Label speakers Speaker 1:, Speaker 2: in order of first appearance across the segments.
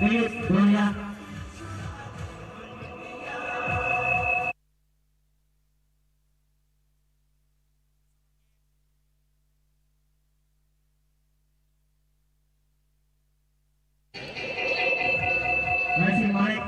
Speaker 1: Dilis Mulia. Racing Malik.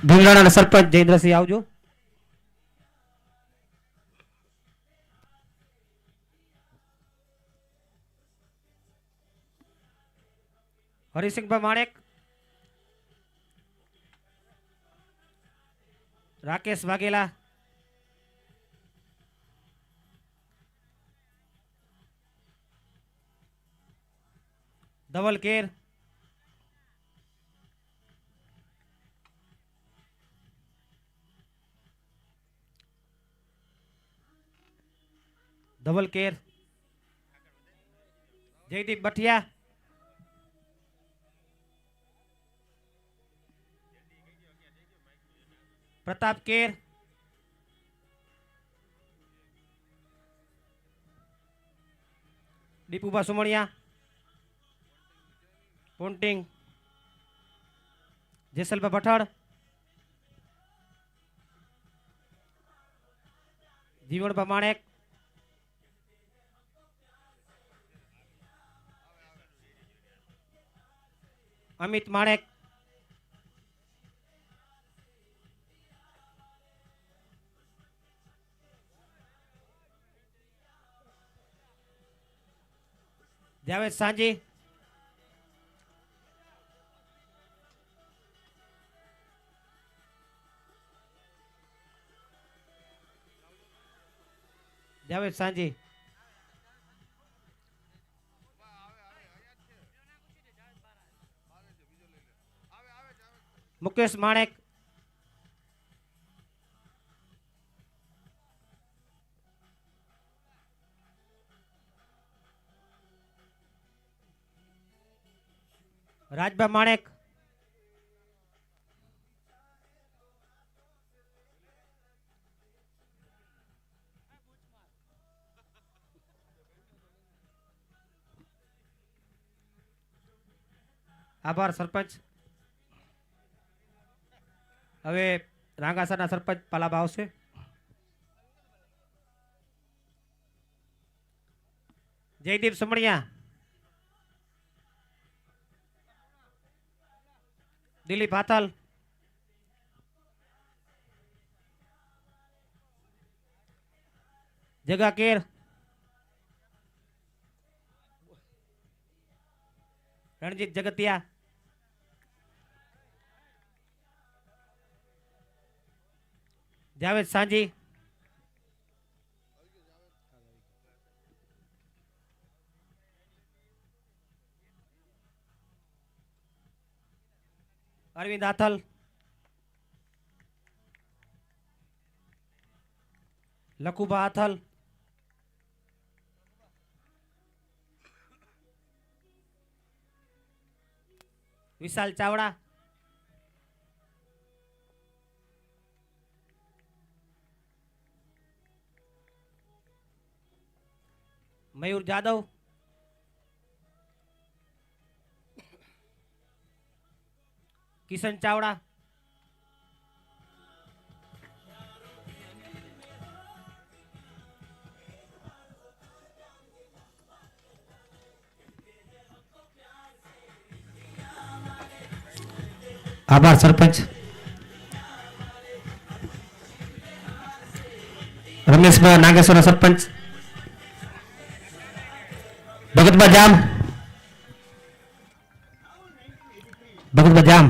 Speaker 1: ભીલડાના sarpanch Jayendrasinh આવજો. Harisinhbhai Manek, Rakesh Vaghela, Dhaval Ker, Dhaval Ker, Jaydeep Bathiya, Pratap Ker, Dipubha Sumaniya, Ponting, Jesalbha Bhathad, Jivanbha Manek, Amit Manek, Javed Sanji, Javed Sanji, Mukesh Manek, Rajbha Manek, આભાર સરપંચ. હવે રાંગાસરના સરપંચ પાલાબા આવશે. જયદીપ સુમણિયા, દિલીપ હાથલ, જગા કેર, રણજીત જગતિયા, જાવેદ સાંજી, અરવિંદ હાથલ, લખુભા હાથલ, વિશાલ ચાવડા, મયુર જાદવ, કિશન ચાવડા, આભાર સરપંચ. રમેશભાઈ નાગેશ્વર સરપંચ. ભગતભાઈ જામ. ભગતભાઈ જામ.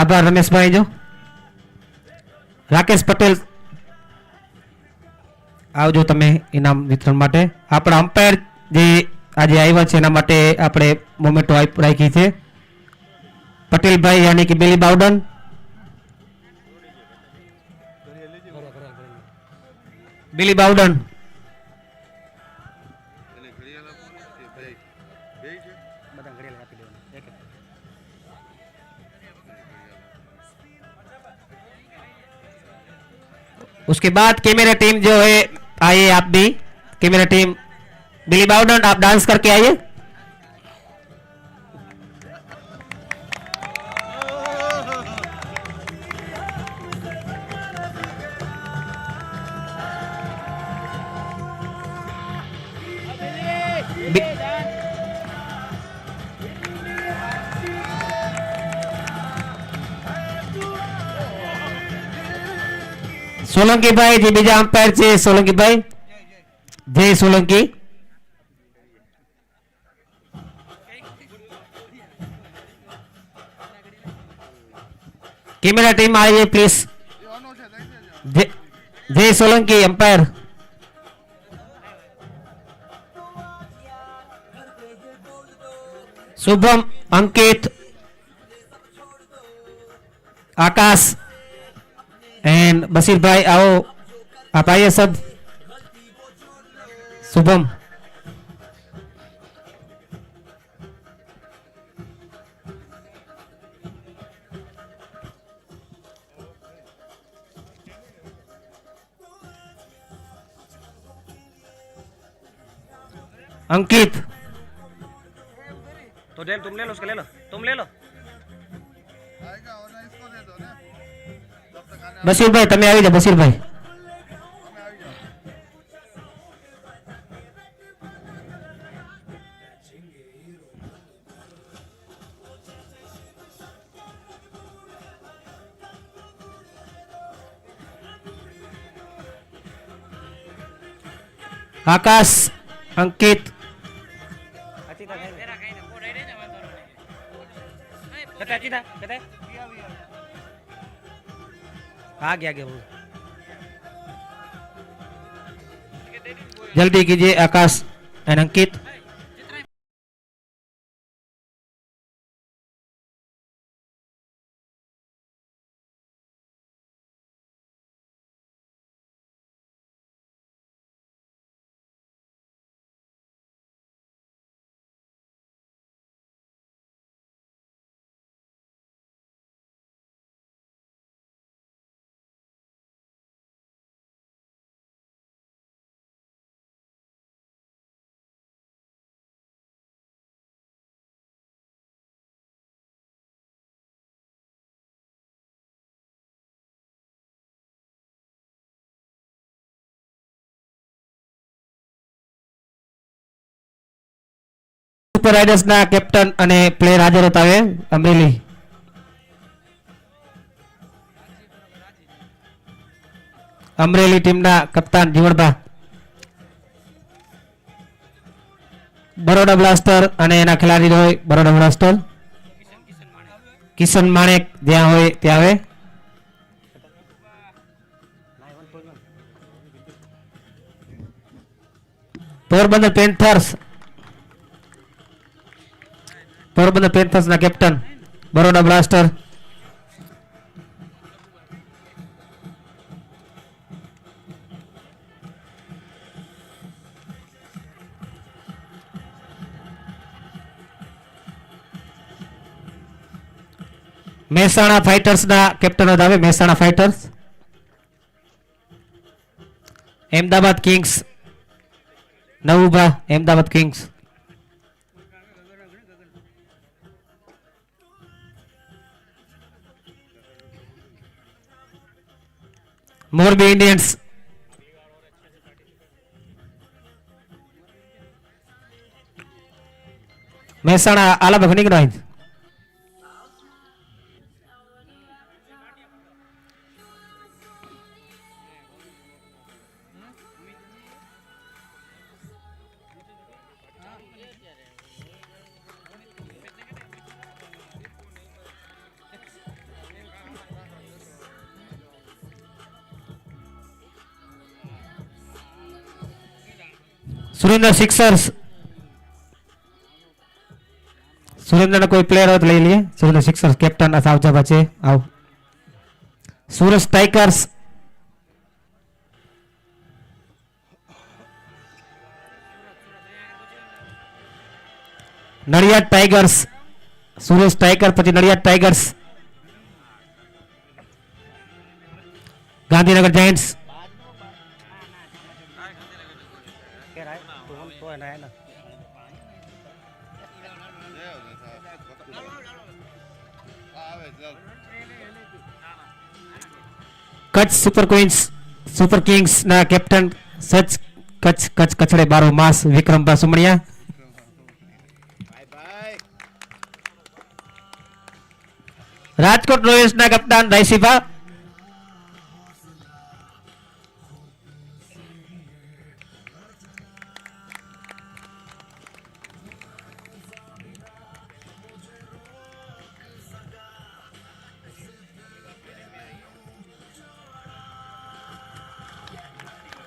Speaker 1: આભાર રમેશભાઈ. જો રાકેશ પટેલ આવજો તમે ઇનામ વિતરણ માટે. આપણા અમ્પાયર જે આજે આવ્યા છે એના માટે આપણે મોમેન્ટો રાખી છે. પટેલભાઈ યાની કે બેલી બાવડન. બેલી બાવડન. उसके बाद कैमरा टीम जो है आइए आप भी. कैमरा टीम बिली बाउडन आप डांस करके आइए. સોલંકી ભાઈ જે બીજા અમ્પાયર છે સોલંકી ભાઈ. જય સોલંકી. कैमरा टीम आइए प्लीज. जय Solanki umpire. Shubham, Ankit, Akash and Bashir भाई आओ, आप आइए सब. शुभम, अंकित.
Speaker 2: तो जेल तुम ले लो, उसके ले लो, तुम ले लो.
Speaker 1: बशीर भाई તમે આવી જાઓ. બशीर ભાઈ आकाश, अंकित,
Speaker 2: आ गया वो
Speaker 1: जल्दी कीजिए आकाश एंड अंकित। સુપર રાઇડર્સ ના કેપ્ટન અને પ્લેયર હાજર હતા હવે અમરેલી। અમરેલી ટીમના કપ્તાન જીવણભા, બરોડા બ્લાસ્ટર અને એના ખેલાડી હોય બરોડા બ્લાસ્ટર, કિશન માણેક જ્યાં હોય ત્યાં આવે। પોરબંદર પેન્થર્સ, પોરબંદર પેન્થર્સ ના captain Baroda blaster, Mehsana fighters ના કેપ્ટન આવે Mehsana fighters, Ahmedabad kings Navubha Ahmedabad kings, Morbi Indians, Mehsana Alaba ઘણી ગણાય। સુરેન્દ્ર સિક્સર્સ, સુરેન્દ્ર કોઈ પ્લેયર હોય તો લઈ લઈએ। સુરેન્દ્ર સિક્સર્સ કેપ્ટન સાવજાબા છે આવ। Surat strikers, Nadiad tigers, Surat striker પછી Nadiad tigers, Gandhinagar giants, Kutch super queens super kings ના કેપ્ટન સચ કચ્છ કચ્છ કચડે 12 માસ વિક્રમભા સુમણિયા। રાજકોટ રોયલ્સ ના કપ્તાન Raysibha,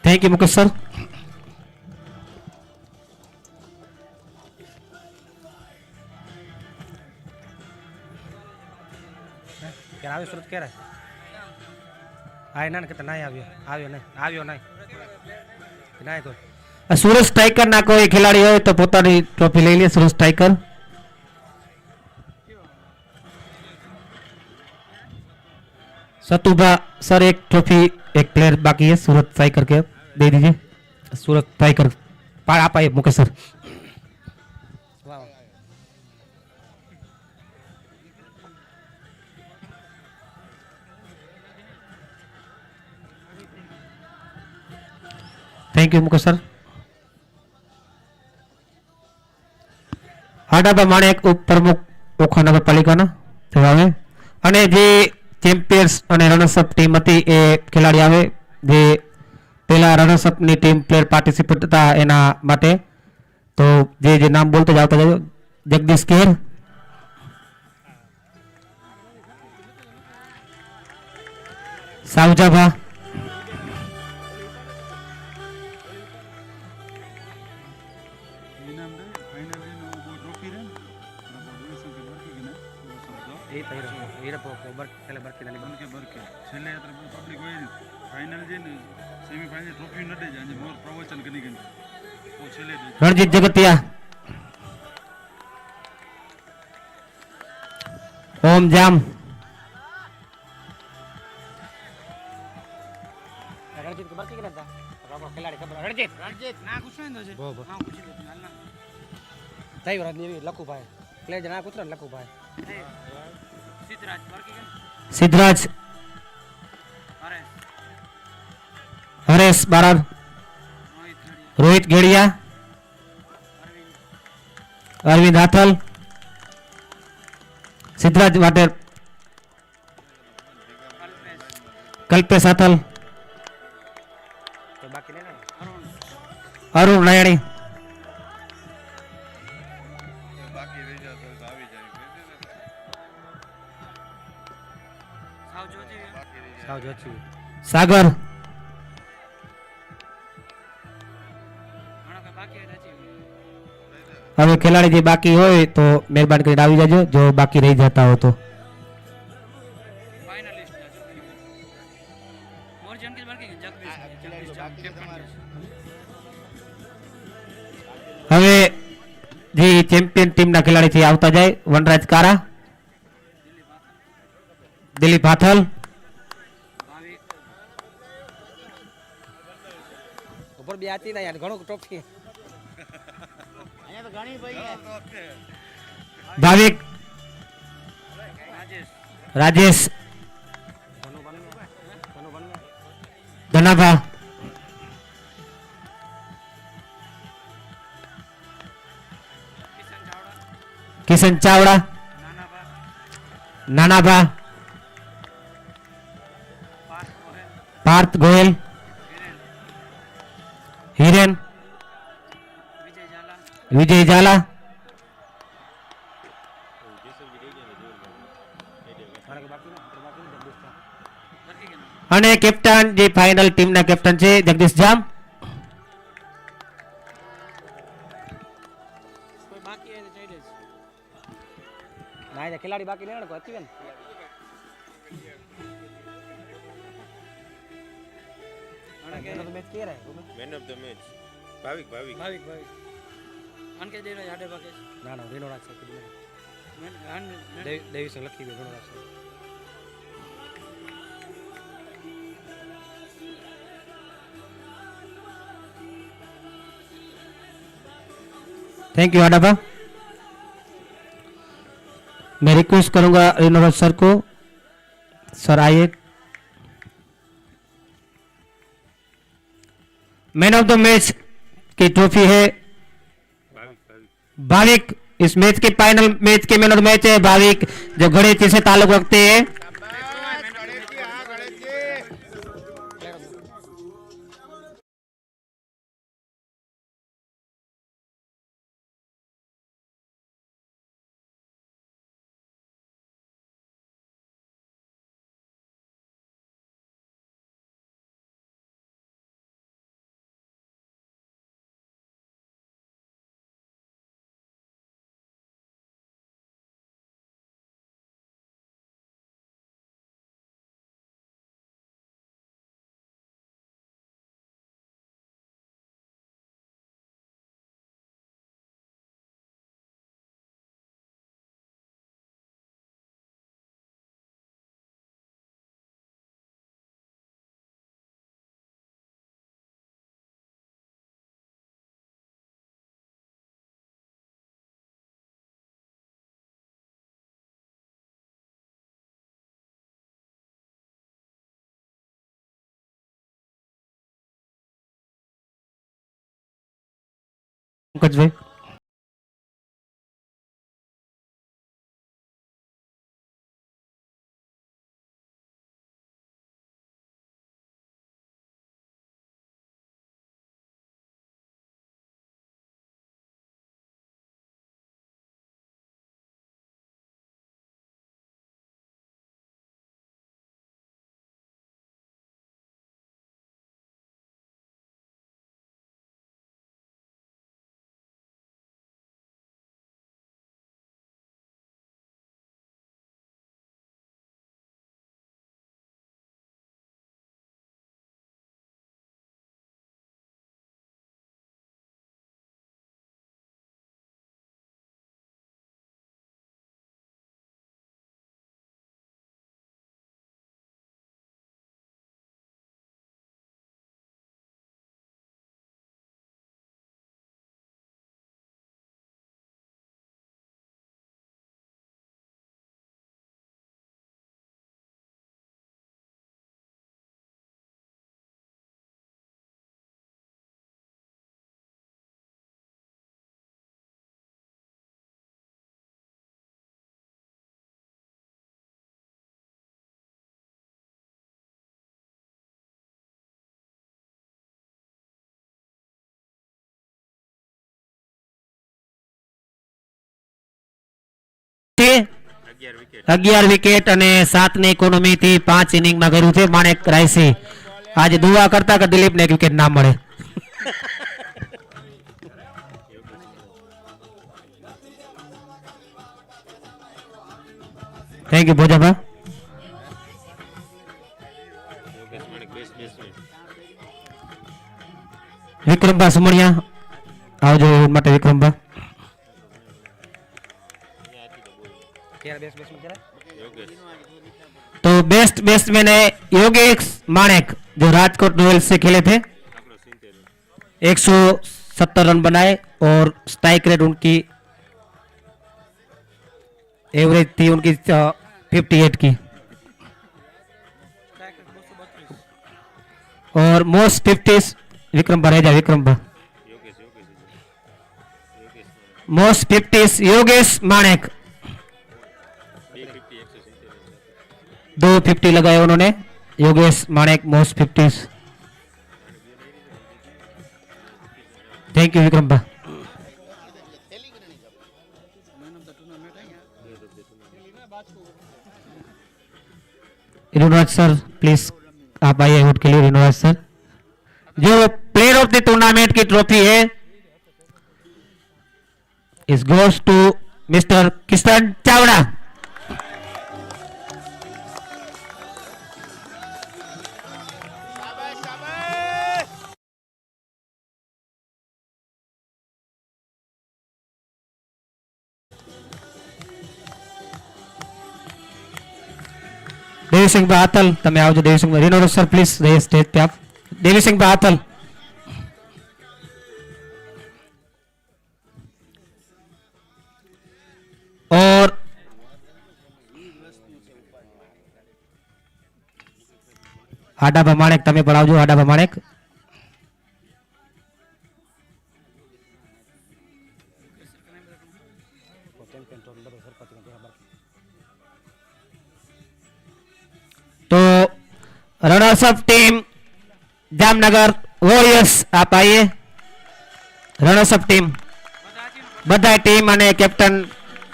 Speaker 1: thank you Mukesh sir.
Speaker 2: આવ્યો સુરત ક્યારે આય ના કે નહીં આવ્યો નહીં કોઈ
Speaker 1: સુરત સ્ટ્રાઇકર ના કોઈ ખેલાડી હોય તો પોતાની ટ્રોફી લઈ લે। સુરત સ્ટ્રાઇકર सतुभा सर एक ट्रॉफी एक प्लेयर बाकी है सूरत स्ट्राइकर के दे दीजिए। सूरत स्ट्राइकर आप आइए Mukesh sir. Thank you Mukesh sir. Hadaba Manek उप प्रमुख ओखा नगर पालिका અને જે ચેમ્પિયન્સ અને રનર્સઅપ ટીમ હતી એ ખેલાડી આવે જે પહેલા રનર્સઅપ ની ટીમ પ્લેયર પાર્ટિસિપેટ હતા એના માટે તો જે નામ બોલતો જાવતા જાજો। જગદીશ કેર, સાવજાભા,
Speaker 3: इनाम दे फाइनल इन वो ट्रॉफी रे ना वो दे संके बरकी के ना वो सब
Speaker 2: એ પૈરો એ રપો બર પેલે બરકી દાની
Speaker 3: बन के बरके छेले अत्र पब्लिक होई फाइनल जे ने सेमीफाइनल ट्रॉफी न दे जाने मोर प्रवचन कनी गन वो छेले दे
Speaker 1: રણજીત જગતિયા, ઓમ જામ,
Speaker 2: રણજીત કે બરકી કે નતા આપણો ખેલાડી ખબર રણજીત
Speaker 4: ના કુછ નહીં
Speaker 2: બો બો
Speaker 4: હા કુછ નહીં હાલ ના
Speaker 2: થઈ વરત ની લખુભાઈ પ્લે જના કુતરા લખુભાઈ
Speaker 4: સિદ્ધરાજ બાકી કે
Speaker 1: સિદ્ધરાજ,
Speaker 4: અરે
Speaker 1: હરેશ બારડ,
Speaker 4: રોહિત ઘડિયા
Speaker 1: રોહિત ગેડિયા,
Speaker 4: અરવિંદ
Speaker 1: અરવિંદ હાથલ, સિદ્ધરાજ વાટેર,
Speaker 4: કલ્પેશ
Speaker 1: કલ્પેશ હાથલ,
Speaker 2: તો બાકી ને
Speaker 4: અરુણ
Speaker 1: અરુણ નાયણી,
Speaker 3: बाकी रह जाता तो આવી જાય
Speaker 4: સાવ જોજી
Speaker 2: સાવ જોચી
Speaker 1: સાગર,
Speaker 4: ઘણા કે બાકી નથી
Speaker 1: હવે ખેલાડી જે બાકી હોય તો મહેરબાની કરીને આવી જાજો, જો બાકી રહી જતા હો તો.
Speaker 4: ફાઇનલિસ્ટ મોર જંકિલ બાકી કે જગદીશ કેપ્ટન
Speaker 1: હવે જે ચેમ્પિયન ટીમના ખેલાડી છે એ આવતા જાય. વનરાજ કારા, દિલીપ હાથલ,
Speaker 4: ભાવિક
Speaker 2: ઉપર બે આતી ના યાર ઘણું ટ્રોફી
Speaker 1: ભાવિક,
Speaker 4: રાજેશ
Speaker 1: રાજેશ,
Speaker 2: ઘણું બનવું
Speaker 1: ધનાભા,
Speaker 4: કિશન ચાવડા
Speaker 1: કિશન ચાવડા,
Speaker 4: નાનાભા
Speaker 1: નાનાભા,
Speaker 4: પાર્થ ગોહેલ
Speaker 1: પાર્થ ગોયલ,
Speaker 4: હિરેન
Speaker 1: હિરેન,
Speaker 4: વિજય ઝાલા
Speaker 1: વિજય ઝાલા,
Speaker 2: ઘણા કે બાકી ના બાકી ને જગદીશ કા.
Speaker 4: બાકી કે
Speaker 1: અને કેપ્ટન જે ફાઇનલ ટીમના કેપ્ટન છે જગદીશ જામ.
Speaker 4: કોઈ બાકી હોય તો જઈ દેજ
Speaker 2: ના એ ખેલાડી બાકી ને કોઈ હતી ને
Speaker 4: ઘણા કે
Speaker 2: તો મેચ કે રહે
Speaker 5: મેન ઓફ ધ મેચ ભાવિક ભાવિક
Speaker 4: ભાવિક ભાવિક અનકે દેનો યાદે બાકી
Speaker 2: ના ના રેનો રાખશે કીધું
Speaker 4: મેન અન
Speaker 2: દેવી સંગ લખી દે ઘણો રાખશે.
Speaker 1: Thank you Adaba. मैं रिक्वेस्ट करूंगा रिनोवर सर को. सर आइए. मैन ऑफ द मैच की ट्रॉफी है भाविक. इस मैच के फाइनल मैच के मैन ऑफ द मैच है भाविक, जो गणेश से ताल्लुक रखते हैं. पंकजभाई.
Speaker 5: 11 વિકેટ
Speaker 1: 11 વિકેટ અને 7 ની ઇકોનોમી થી 5 ઇનિંગમાં કર્યું છે માણેક રાયસી. આજે દુઆ કરતા કે દિલીપને એક વિકેટ ના મળે. Thank you Bhojabha.
Speaker 5: Yogesh Manek best batsman
Speaker 1: Vikrambha Sumaniya આવજો એવું માટે વિક્રમભા.
Speaker 2: ક્યારે બેસ બેસમાં ક્યારે
Speaker 5: યોગેશ
Speaker 1: तो बेस्ट बैट्समैन है योगेश माणेक जो राजकोट रॉयल्स से खेले थे.
Speaker 5: આપણો 70 રન
Speaker 1: 170 रन बनाए और स्ट्राइक रेट उनकी एवरेज थी उनकी 58 की. और most 50 Vikram Bhareja Vikram bha
Speaker 5: Yogesh Yogesh Yogesh
Speaker 1: most 50 Yogesh Manek
Speaker 5: 250 170 run
Speaker 1: 250 लगाए उन्होंने. Yogesh Manek most 50. Thank you Vikram bha. Rinoj sir please आप आइए वोट के लिए. रिनोज सर जो प्लेयर ऑफ द टूर्नामेंट की ट्रॉफी है इस goes to mister Kishan Chavda. Devi Singh भाई आतल તમે આવજો. દેવી સિંહ રીનોડ સર પ્લીઝ રહીએ સ્ટેજ पे आप. देवी सिंह भाई आतल और આડાભા માણેક તમે પણ આવજો. આડાભા માણેક तो runners up team Jamnagar warriors आप आइए. रनर्स अप टीम બધા ટીમ અને કેપ્ટન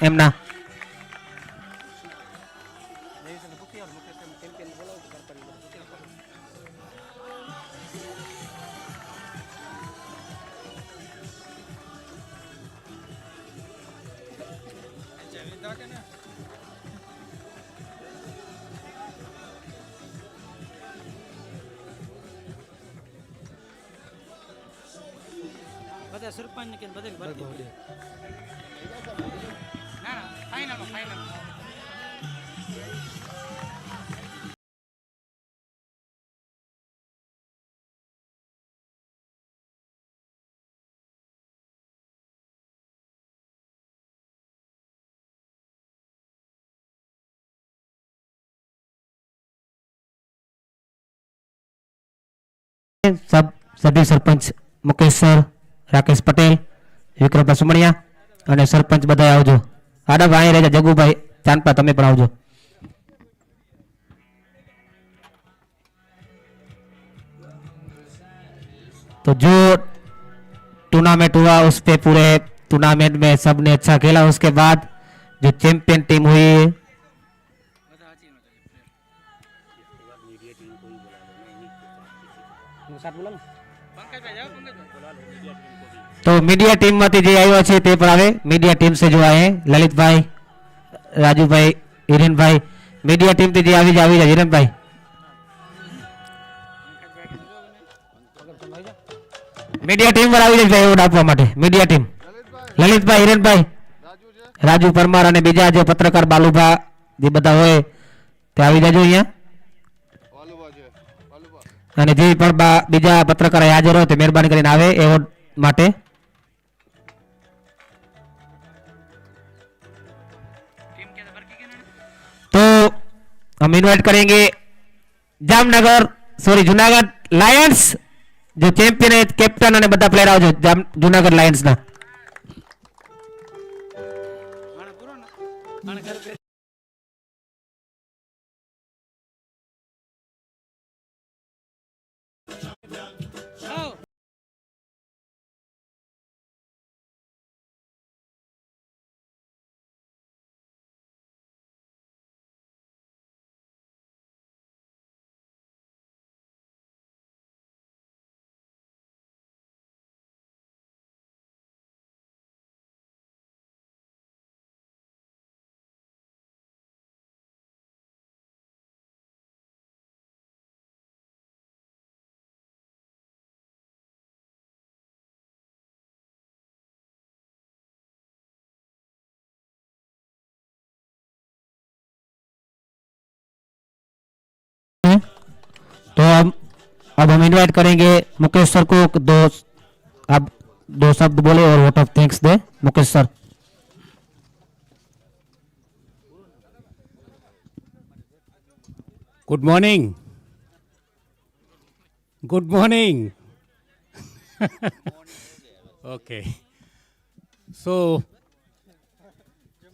Speaker 1: એમના
Speaker 4: બધા સરપંચ ને કે બધે ભરતી કરી. ના ના ફાઇનલ ફાઇનલ
Speaker 1: सब सभी सरपंच मुकेश सर राकेश पटेल विक्रम सुमणिया અને સરપંચ બધા આવજો. આડા ભાઈ રહેજા જગુભાઈ ચાંદપા તમે પણ આવજો. तो जो टूर्नामेंट हुआ उस पे पूरे टूर्नामेंट में सबने अच्छा खेला. उसके बाद जो चैंपियन टीम हुई
Speaker 4: બધા સાચી નો થાય.
Speaker 2: સાત બોલો
Speaker 4: પંકજભાઈ જાઓ પંકજભાઈ.
Speaker 1: तो मीडिया टीम માંથી જે આવ્યો છે તે પણ આવે. मीडिया टीम से जो आए हैं ललितભાઈ રાજુભાઈ હિરેનભાઈ मीडिया टीम થી જે આવી જાય હિરેનભાઈ. मीडिया टीम પર આવી જાય એવોર્ડ આપવા માટે. मीडिया टीम લલિતભાઈ હિરેનભાઈ રાજુ પરમાર અને બીજા જે પત્રકાર બાલુભા જે બધા હોય તે આવી જાજો અહીંયા. અને જે પણ બીજા પત્રકાર હાજર હોય તે મહેરબાની કરીને આવે એવોર્ડ માટે.
Speaker 4: ટીમ કે ભરતી કે ના
Speaker 1: तो हम इनवाइट करेंगे जामनगर सॉरी जूनागढ़ लायंस जो चैंपियन है कैप्टन અને બધા પ્લેયર આવજો જૂનાગઢ લાયન્સ ના.
Speaker 4: આને પૂરો ને આને ઘર
Speaker 1: तो अब हम इनवाइट करेंगे मुकेश सर को, आप दो शब्द बोले और वोट ऑफ थैंक्स दे। Mukesh sir.
Speaker 6: Good morning. Good morning. Okay. So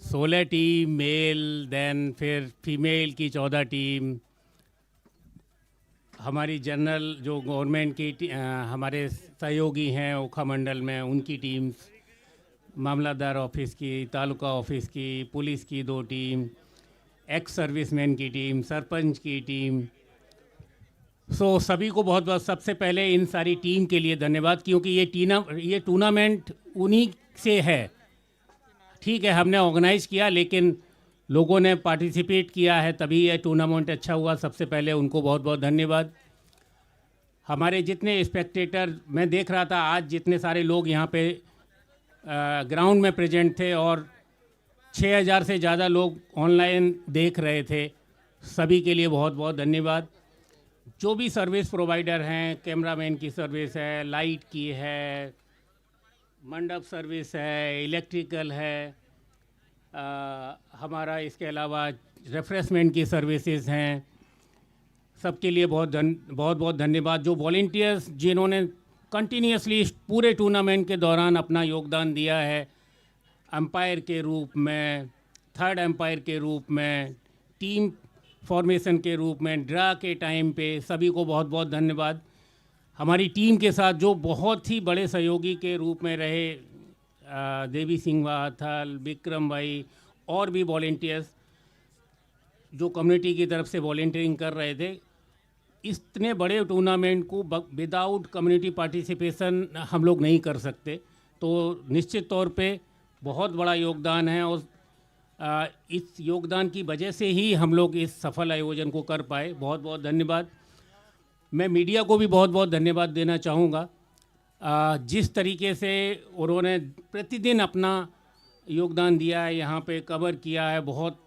Speaker 6: 16 team male, then फिर फीमेल की 14 टीम, हमारी जनरल जो गवर्नमेंट की हमारे सहयोगी हैं ओखा मंडल में, उनकी टीम्स, मामलादार ऑफिस की, तालुका ऑफिस की, पुलिस की 2 टीम, एक्स सर्विसमैन की टीम, सरपंच की टीम। सभी को बहुत बहुत सबसे पहले इन सारी टीम के लिए धन्यवाद, क्योंकि ये टूर्नामेंट उन्हीं से है। ठीक है, हमने ऑर्गेनाइज किया, लेकिन लोगों ने पार्टिसिपेट किया है, तभी ये टूर्नामेंट अच्छा हुआ। सबसे पहले उनको बहुत बहुत धन्यवाद। हमारे जितने स्पेक्टेटर, मैं देख रहा था आज जितने सारे लोग यहाँ पे ग्राउंड में प्रेजेंट थे, और 6000 से ज़्यादा लोग ऑनलाइन देख रहे थे, सभी के लिए बहुत बहुत धन्यवाद। जो भी सर्विस प्रोवाइडर हैं, कैमरामैन की सर्विस है, लाइट की है, मंडप सर्विस है, इलेक्ट्रिकल है, हमारा इसके अलावा रिफ्रेशमेंट की सर्विसेज हैं, सबके लिए बहुत बहुत धन्यवाद। जो वॉलंटियर्स जिन्होंने कंटिन्यूसली पूरे टूर्नामेंट के दौरान अपना योगदान दिया है, अंपायर के रूप में, थर्ड अंपायर के रूप में, टीम फॉर्मेशन के रूप में, ड्रा के टाइम पे, सभी को बहुत बहुत धन्यवाद। हमारी टीम के साथ जो बहुत ही बड़े सहयोगी के रूप में रहे, देवी सिंह वाथल, विक्रम भाई, और भी वॉलंटियर्स जो कम्युनिटी की तरफ से वॉलंटियरिंग कर रहे थे। इतने बड़े टूर्नामेंट को विदाउट कम्युनिटी पार्टिसिपेशन हम लोग नहीं कर सकते, तो निश्चित तौर पे बहुत बड़ा योगदान है, और इस योगदान की वजह से ही हम लोग इस सफल आयोजन को कर पाए। बहुत बहुत धन्यवाद। मैं मीडिया को भी बहुत बहुत धन्यवाद देना चाहूँगा। जिस तरीके से उन्होंने प्रतिदिन अपना योगदान दिया है, यहाँ पे कवर किया है, बहुत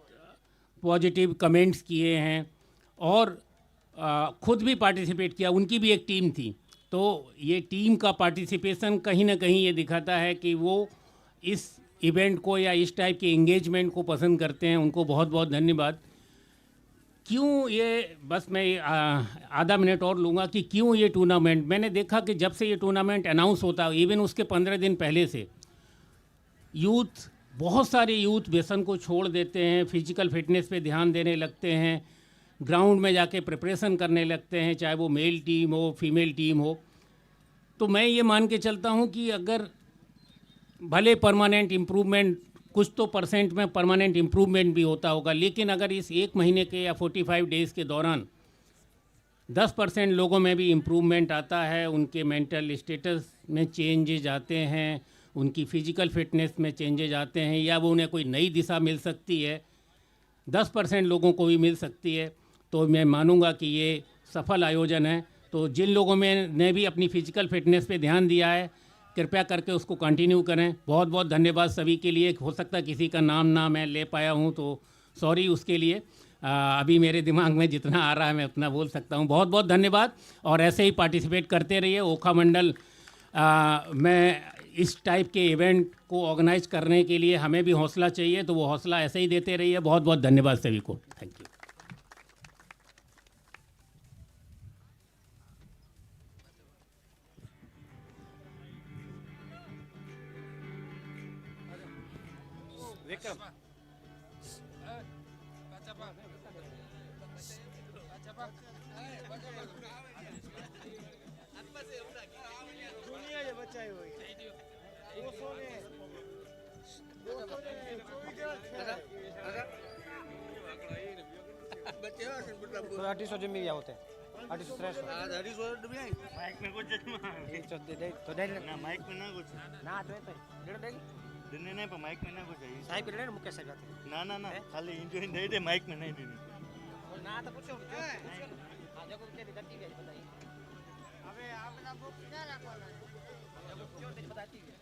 Speaker 6: पॉजिटिव कमेंट्स किए हैं, और खुद भी पार्टिसिपेट किया। उनकी भी एक टीम थी, तो ये टीम का पार्टिसिपेशन कहीं ना कहीं ये दिखाता है कि वो इस इवेंट को या इस टाइप के एंगेजमेंट को पसंद करते हैं। उनको बहुत बहुत धन्यवाद। क्यों ये, बस मैं आधा मिनट और लूँगा कि क्यों ये टूर्नामेंट, मैंने देखा कि जब से ये टूर्नामेंट अनाउंस होता है, इवन उसके 15 दिन पहले से यूथ, बहुत सारे यूथ व्यसन को छोड़ देते हैं, फिजिकल फिटनेस पे ध्यान देने लगते हैं, ग्राउंड में जाके प्रिपरेशन करने लगते हैं, चाहे वो मेल टीम हो, फीमेल टीम हो। तो मैं ये मान के चलता हूँ कि अगर भले परमानेंट इम्प्रूवमेंट, कुछ तो परसेंट में परमानेंट इम्प्रूवमेंट भी होता होगा, लेकिन अगर इस 1 महीने के या 45 डेज़ के दौरान 10% लोगों में भी इम्प्रूवमेंट आता है, उनके मेंटल स्टेटस में चेंजेज आते हैं, उनकी फ़िज़िकल फिटनेस में चेंजेज आते हैं, या वो उन्हें कोई नई दिशा मिल सकती है, 10% लोगों को भी मिल सकती है, तो मैं मानूंगा कि ये सफल आयोजन है। तो जिन लोगों में ने भी अपनी फ़िज़िकल फिटनेस पे ध्यान दिया है, कृपया करके उसको कंटिन्यू करें। बहुत बहुत धन्यवाद सभी के लिए। हो सकता है किसी का नाम ना मैं ले पाया हूँ, तो सॉरी उसके लिए। अभी मेरे दिमाग में जितना आ रहा है मैं उतना बोल सकता हूँ। बहुत बहुत धन्यवाद, और ऐसे ही पार्टिसिपेट करते रहिए। ओखा मंडल में इस टाइप के इवेंट को ऑर्गेनाइज करने के लिए हमें भी हौसला चाहिए, तो वो हौसला ऐसे ही देते रहिए। बहुत बहुत धन्यवाद सभी को। Thank you.
Speaker 2: तो 800 जमी गया होते 800
Speaker 7: माइक में कुछ
Speaker 2: तो दे
Speaker 7: ना माइक में ना कुछ
Speaker 2: ना तो डेढ़ देगी
Speaker 7: देने नहीं पर माइक में ना कुछ है
Speaker 2: साहिब ले मुकेश साहब जाते
Speaker 7: ना ना ना खाली एंजॉय दे दे माइक में नहीं देनी
Speaker 2: ना तो पूछो हां देखो कितनी गति है बताइए अबे आपने बुक क्या रखवाना है बुक क्यों बताती है